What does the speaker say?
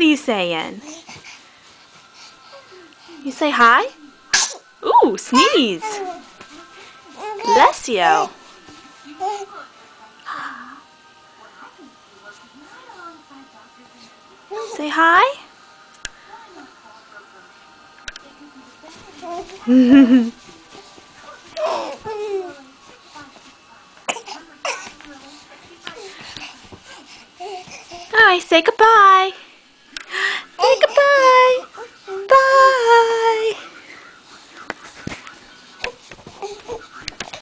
are you saying? You say hi? Ooh, sneeze. Bless you. Say hi. Alright, say goodbye.